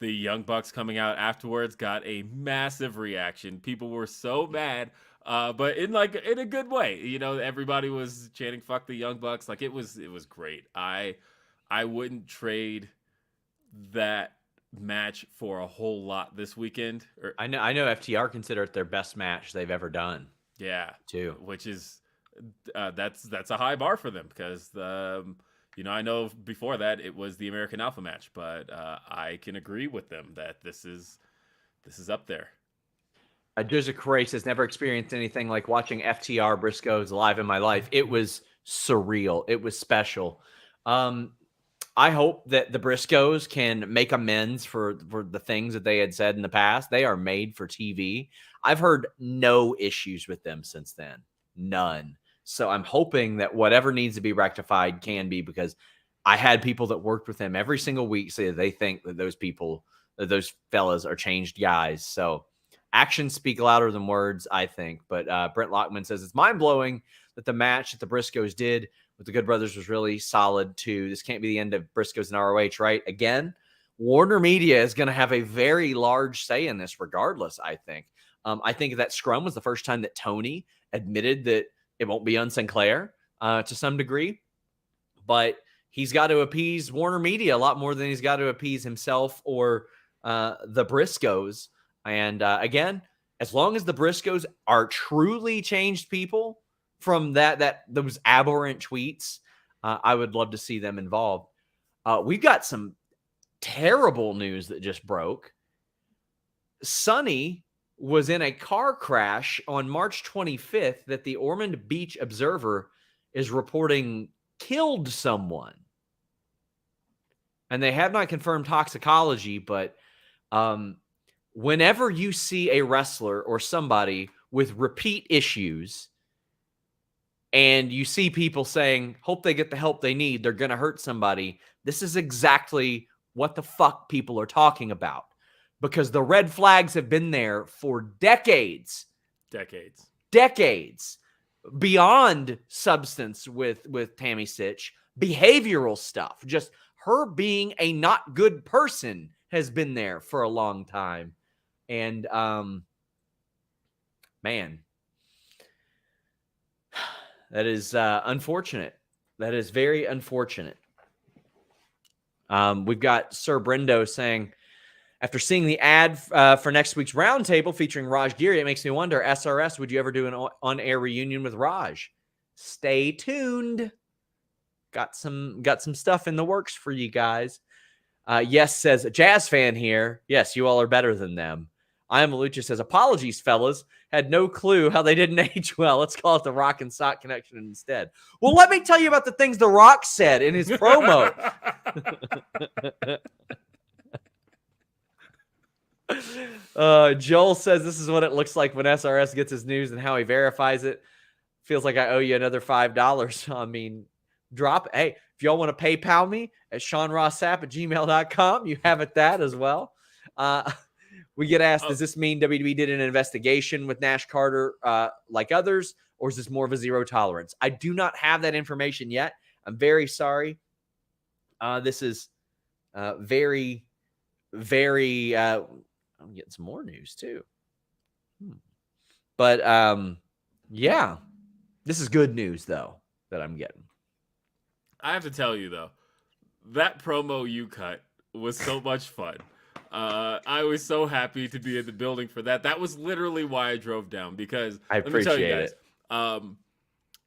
The Young Bucks coming out afterwards got a massive reaction. People were so mad, but in a good way. You know, everybody was chanting "fuck the Young Bucks." Like it was great. I wouldn't trade that match for a whole lot this weekend. I know FTR consider it their best match they've ever done. Yeah, too. Which is that's a high bar for them because you know, I know before that it was the American Alpha match, but I can agree with them that this is up there. Joseph Correa says, never experienced anything like watching FTR Briscoes live in my life. It was surreal. It was special. I hope that the Briscoes can make amends for the things that they had said in the past. They are made for TV. I've heard no issues with them since then. None. So I'm hoping that whatever needs to be rectified can be, because I had people that worked with them every single week say that they think that those fellas are changed guys. So actions speak louder than words, I think. But Brent Lockman says it's mind-blowing that the match that the Briscoes did with the Good Brothers was really solid too. This can't be the end of Briscoes and ROH, right? Again, Warner Media is going to have a very large say in this regardless, I think. I think that scrum was the first time that Tony admitted that it won't be on Sinclair to some degree, but he's got to appease Warner Media a lot more than he's got to appease himself or the Briscoes. And again, as long as the Briscoes are truly changed people from those aberrant tweets, I would love to see them involved. We've got some terrible news that just broke. Sonny was in a car crash on March 25th that the Ormond Beach Observer is reporting killed someone. And they have not confirmed toxicology, but whenever you see a wrestler or somebody with repeat issues and you see people saying, hope they get the help they need, they're going to hurt somebody, this is exactly what the fuck people are talking about. Because the red flags have been there for decades. Beyond substance with Tammy Sitch, behavioral stuff, just her being a not good person has been there for a long time. And man, that is unfortunate. That is very unfortunate. We've got Sir Brendo saying, after seeing the ad for next week's roundtable featuring Raj Giri, it makes me wonder, SRS, would you ever do an on-air reunion with Raj? Stay tuned. Got some stuff in the works for you guys. Yes says, a Jazz fan here. Yes, you all are better than them. I am Lucha says, apologies, fellas. Had no clue how they didn't age well. Let's call it the Rock and Sock connection instead. Well, let me tell you about the things The Rock said in his promo. Joel says this is what it looks like when SRS gets his news and how he verifies it. Feels like I owe you another $5. I mean, drop it. Hey, if y'all want to PayPal me at SeanRossSapp@gmail.com, you have it that as well. We get asked, does this mean WWE did an investigation with Nash Carter like others, or is this more of a zero tolerance? I do not have that information yet. I'm very sorry. This is very, very... I'm getting some more news too. But yeah, this is good news though that I'm getting. I have to tell you though, that promo you cut was so much fun. I was so happy to be in the building for that. That was literally why I drove down, because I appreciate it.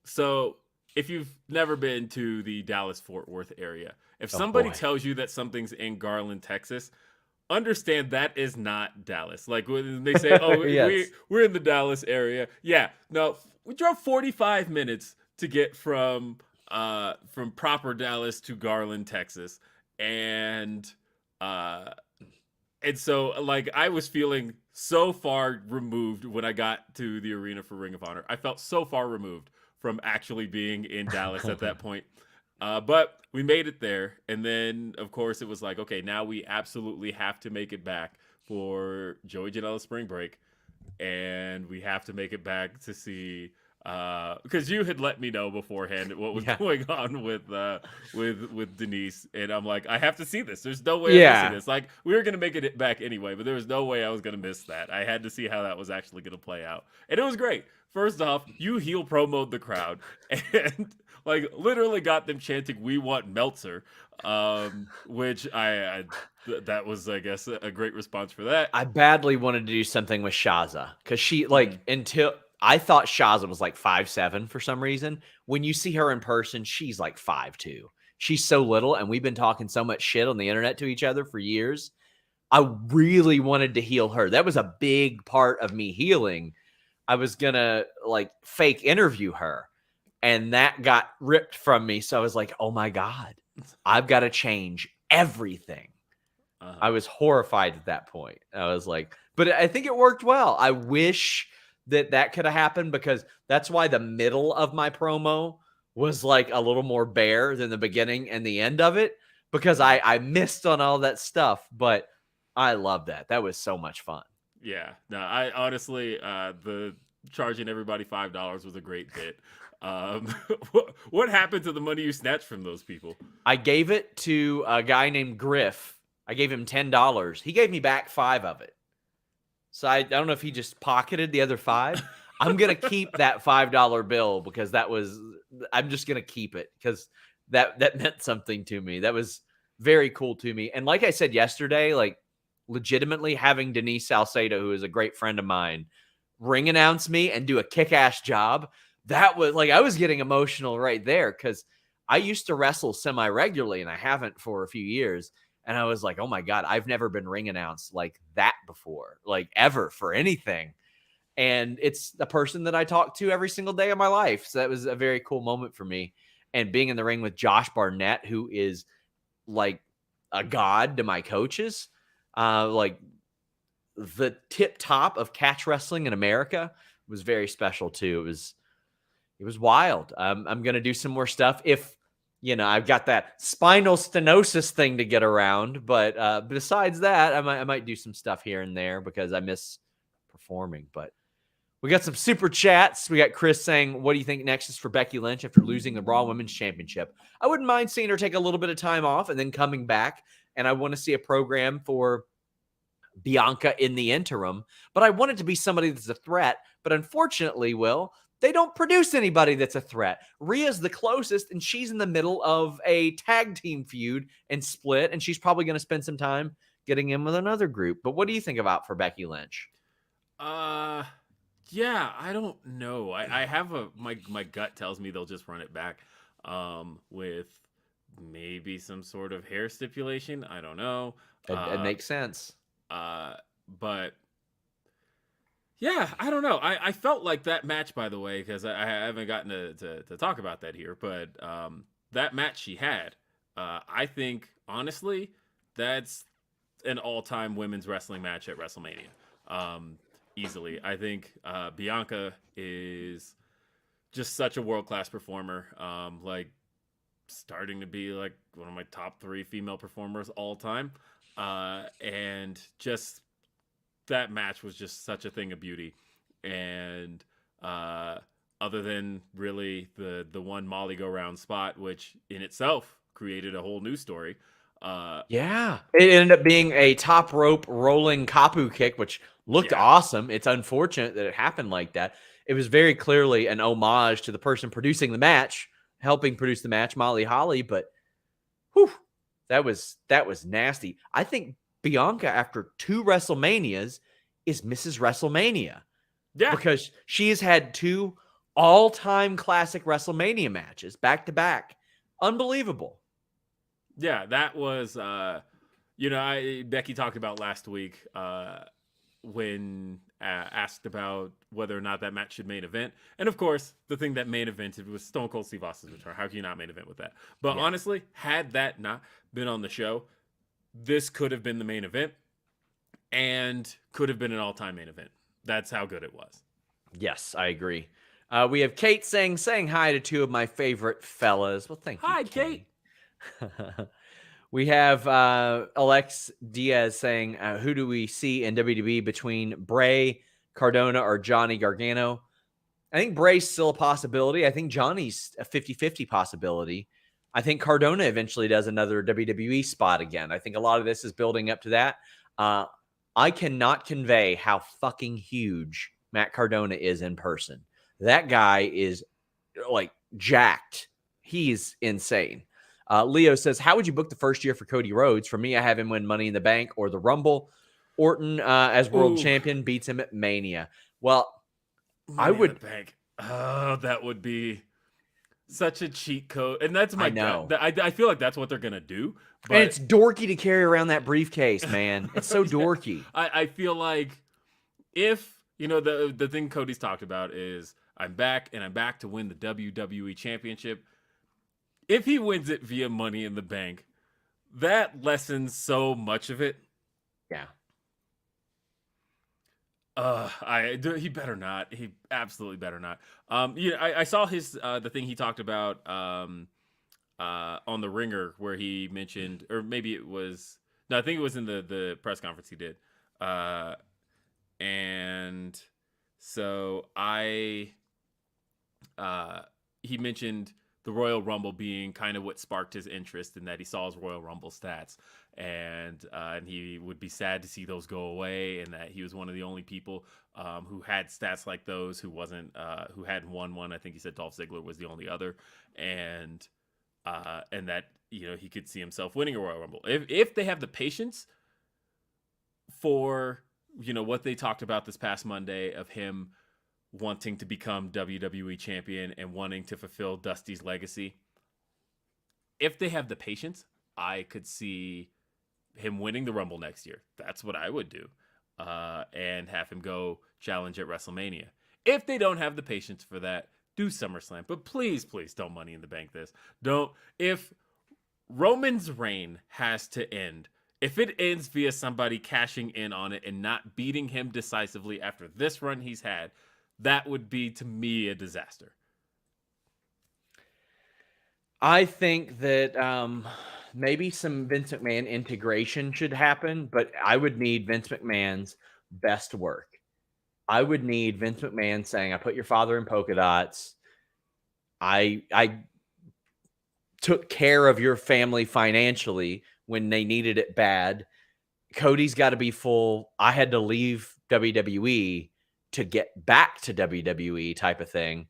So if you've never been to the Dallas-Fort Worth area, if somebody tells you that something's in Garland, Texas, understand that is not Dallas. Like when they say, "Oh, yes, we're in the Dallas area," yeah, no, we drove 45 minutes to get from proper Dallas to Garland, Texas, and so like I was feeling so far removed when I got to the arena for Ring of Honor. I felt so far removed from actually being in Dallas at that point. But we made it there. And then, of course, it was like, okay, now we absolutely have to make it back for Joey Janela's spring break. And we have to make it back to see, because you had let me know beforehand what was going on with Denise. And I'm like, I have to see this. There's no way I'm missing this. Like, we were going to make it back anyway, but there was no way I was going to miss that. I had to see how that was actually going to play out. And it was great. First off, you heel promoted the crowd and like literally got them chanting, "We want Meltzer," which that was, I guess, a great response for that. I badly wanted to do something with Shaza because she until I thought Shaza was like 5'7" for some reason. When you see her in person, she's like 5'2". She's so little, and we've been talking so much shit on the internet to each other for years. I really wanted to heal her. That was a big part of me healing. I was gonna like fake interview her, and that got ripped from me. So I was like, oh my God, I've got to change everything. I was horrified at that point. I was like, but I think it worked well. I wish that could have happened, because that's why the middle of my promo was like a little more bare than the beginning and the end of it, because I missed on all that stuff. But I love that. That was so much fun. Yeah, no, I honestly, the charging everybody $5 was a great bit. What happened to the money you snatched from those people? I gave it to a guy named Griff. I gave him $10. He gave me back 5 of it. So I don't know if he just pocketed the other 5. I'm going to keep that $5 bill because I'm just going to keep it because that meant something to me. That was very cool to me. And like I said yesterday, like, legitimately having Denise Salcedo, who is a great friend of mine, ring announce me and do a kick-ass job, that was like, I was getting emotional right there, because I used to wrestle semi-regularly and I haven't for a few years. And I was like, oh my God, I've never been ring announced like that before, like ever, for anything. And it's the person that I talk to every single day of my life. So that was a very cool moment for me. And being in the ring with Josh Barnett, who is like a god to my coaches, like the tip top of catch wrestling in America. It was very special too. It was wild. I'm going to do some more stuff if, I've got that spinal stenosis thing to get around. But besides that, I might do some stuff here and there because I miss performing. But we got some super chats. We got Chris saying, what do you think next is for Becky Lynch after losing the Raw Women's Championship? I wouldn't mind seeing her take a little bit of time off and then coming back. And I want to see a program for Bianca in the interim. But I want it to be somebody that's a threat. But unfortunately, Will, they don't produce anybody that's a threat. Rhea's the closest, and she's in the middle of a tag team feud and split. And she's probably going to spend some time getting in with another group. But what do you think about for Becky Lynch? Yeah, I don't know. I have my gut tells me they'll just run it back with maybe some sort of hair stipulation. I don't know. It makes sense. But yeah, I don't know. I felt like that match, by the way, because I haven't gotten to talk about that here, but that match she had, I think, honestly, that's an all-time women's wrestling match at WrestleMania. Easily. I think Bianca is just such a world-class performer. Like, starting to be like one of my top 3 female performers all time. And just that match was just such a thing of beauty. And other than really the one Molly go round spot, which in itself created a whole new story. Yeah, it ended up being a top rope rolling Kapu kick, which looked awesome. It's unfortunate that it happened like that. It was very clearly an homage to the person producing the match, helping produce the match, Molly Holly. But whew, that was nasty. I think Bianca, after 2 WrestleManias, is Mrs. WrestleMania. Yeah, because she has had 2 all-time classic WrestleMania matches back to back. Unbelievable. Yeah, that was, Becky talked about last week when asked about whether or not that match should main event. And of course, the thing that main evented was Stone Cold Steve Austin's return. How can you not main event with that? But honestly, had that not been on the show, this could have been the main event and could have been an all-time main event. That's how good it was. Yes, I agree. We have Kate saying hi to 2 of my favorite fellas. Well, thank you. Hi, Kate. We have Alex Diaz saying, who do we see in WWE between Bray, Cardona, or Johnny Gargano? I think Bray's still a possibility. I think Johnny's a 50-50 possibility. I think Cardona eventually does another WWE spot again. I think a lot of this is building up to that. I cannot convey how fucking huge Matt Cardona is in person. That guy is like jacked. He's insane. Leo says, how would you book the first year for Cody Rhodes? For me, I have him win Money in the Bank or the Rumble. Orton as world champion beats him at Mania. Well, Money in the Bank. Oh, that would be such a cheat code. And that's my gut. I feel like that's what they're going to do. But and it's dorky to carry around that briefcase, man. It's so dorky. I feel like if, the thing Cody's talked about is I'm back and I'm back to win the WWE Championship. If he wins it via Money in the Bank, that lessens so much of it. Yeah. He better not. He absolutely better not. I saw his the thing he talked about on the Ringer where he mentioned, or maybe it was I think it was in the press conference he did. And so he mentioned the Royal Rumble being kind of what sparked his interest in that he saw his Royal Rumble stats and he would be sad to see those go away and that he was one of the only people who had stats like those who hadn't won one. I think he said Dolph Ziggler was the only other and that, he could see himself winning a Royal Rumble. If they have the patience for, what they talked about this past Monday of him wanting to become WWE champion and wanting to fulfill Dusty's legacy. If they have the patience, I could see him winning the Rumble next year. That's what I would do. And have him go challenge at WrestleMania. If they don't have the patience for that, do SummerSlam. But please, please don't Money in the Bank this. If Roman's reign has to end if it ends via somebody cashing in on it and not beating him decisively after this run he's had, that would be, to me, a disaster. I think that maybe some Vince McMahon integration should happen, but I would need Vince McMahon's best work. I would need Vince McMahon saying, I put your father in polka dots. I took care of your family financially when they needed it bad. Cody's got to be full. I had to leave WWE to get back to WWE type of thing.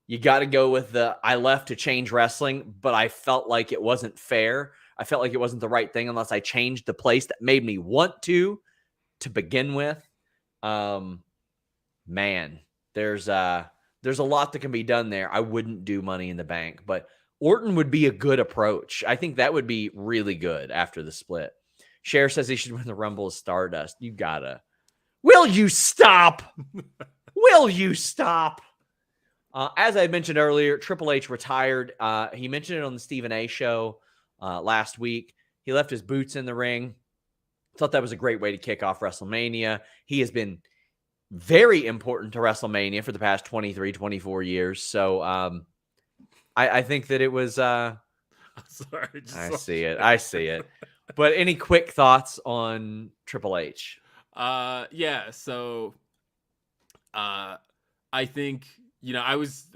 You got to go with the I left to change wrestling, but I felt like it wasn't fair. I felt like it wasn't the right thing unless I changed the place that made me want to begin with. Man, there's a lot that can be done there. I wouldn't do Money in the Bank, but Orton would be a good approach. I think that would be really good after the split. Cher says he should win the Rumble as Stardust. You gotta. Will you stop? Will you stop? As I mentioned earlier, Triple H retired. He mentioned it on the Stephen A. show last week. He left his boots in the ring. Thought that was a great way to kick off WrestleMania. He has been very important to WrestleMania for the past 23, 24 years. So I think that it was... Sorry. I see it. But any quick thoughts on Triple H? Yeah, so I think, I was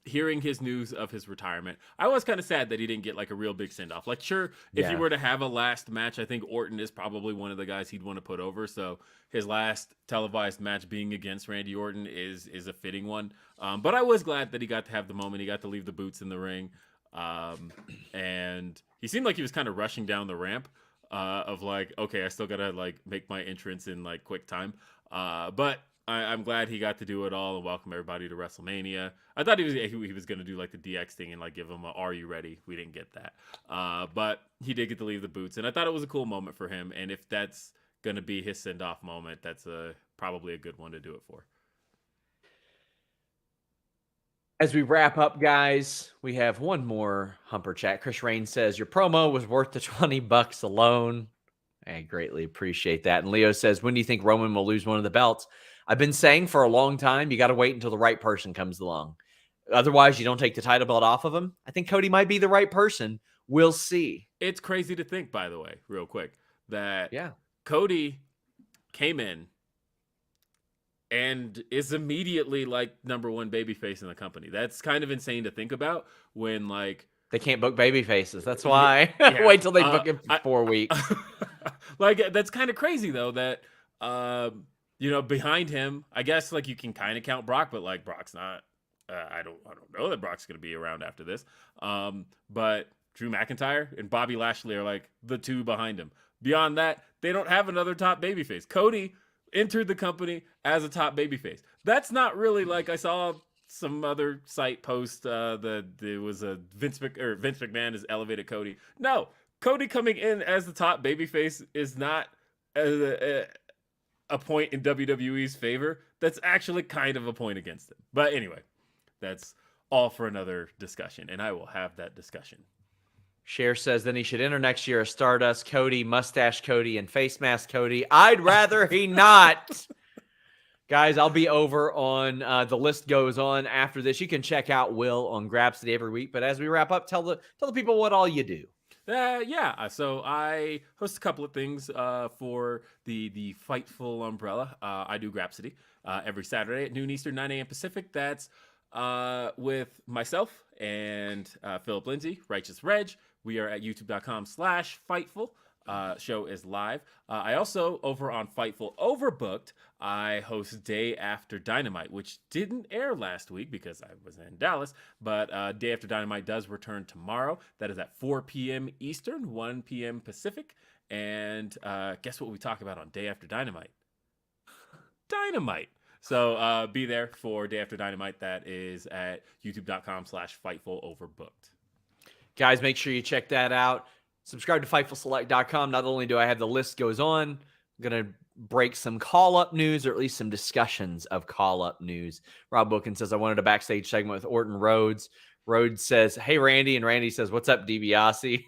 hearing his news of his retirement. I was kind of sad that he didn't get like a real big send-off. Like, sure, if you were to have a last match, I think Orton is probably one of the guys he'd want to put over. So his last televised match being against Randy Orton is a fitting one. But I was glad that he got to have the moment. He got to leave the boots in the ring. And he seemed like he was kind of rushing down the ramp of like, okay, I still got to like make my entrance in like quick time. But I'm glad he got to do it all and welcome everybody to WrestleMania. I thought he was going to do like the DX thing and like give him a "Are you ready?" We didn't get that, but he did get to leave the boots, and I thought it was a cool moment for him. And if that's going to be his send off moment, that's probably a good one to do it for. As we wrap up, guys, we have one more Humper Chat. Chris Rain says, your promo was worth the $20 alone. I greatly appreciate that. And Leo says, when do you think Roman will lose one of the belts? I've been saying for a long time, you got to wait until the right person comes along. Otherwise, you don't take the title belt off of him. I think Cody might be the right person. We'll see. It's crazy to think, by the way, real quick, that Cody came in and is immediately like number one babyface in the company. That's kind of insane to think about when like they can't book baby faces. That's why. Wait till they book him for 4 weeks. Like that's kind of crazy though that behind him, I guess like you can kind of count Brock, but like Brock's not I don't know that Brock's going to be around after this. But Drew McIntyre and Bobby Lashley are like the two behind him. Beyond that, they don't have another top babyface. Cody entered the company as a top babyface. That's not really like I saw some other site post that there was a Vince McMahon has elevated Cody. No, Cody coming in as the top babyface is not a point in WWE's favor. That's actually kind of a point against him. But anyway, that's all for another discussion, and I will have that discussion. Cher says then he should enter next year as Stardust Cody, Mustache Cody, and Face Mask Cody. I'd rather he not. Guys, I'll be over on The List Goes On after this. You can check out Will on Grapsody every week. But as we wrap up, tell the people what all you do. So I host a couple of things for the Fightful umbrella. I do Grapsody every Saturday at noon Eastern, 9 a.m. Pacific. That's with myself and Philip Lindsay, Righteous Reg. We are at youtube.com/Fightful. Show is live. I also, over on Fightful Overbooked, I host Day After Dynamite, which didn't air last week because I was in Dallas, but Day After Dynamite does return tomorrow. That is at 4 p.m. Eastern, 1 p.m. Pacific. And guess what we talk about on Day After Dynamite? Dynamite. So be there for Day After Dynamite. That is at youtube.com/Fightful Overbooked. Guys, make sure you check that out. Subscribe to FightfulSelect.com. Not only do I have The List Goes On, I'm going to break some call-up news, or at least some discussions of call-up news. Rob Wilkins says, I wanted a backstage segment with Orton Rhodes. Rhodes says, hey, Randy. And Randy says, what's up, DiBiase?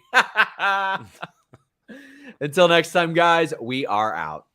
Until next time, guys, we are out.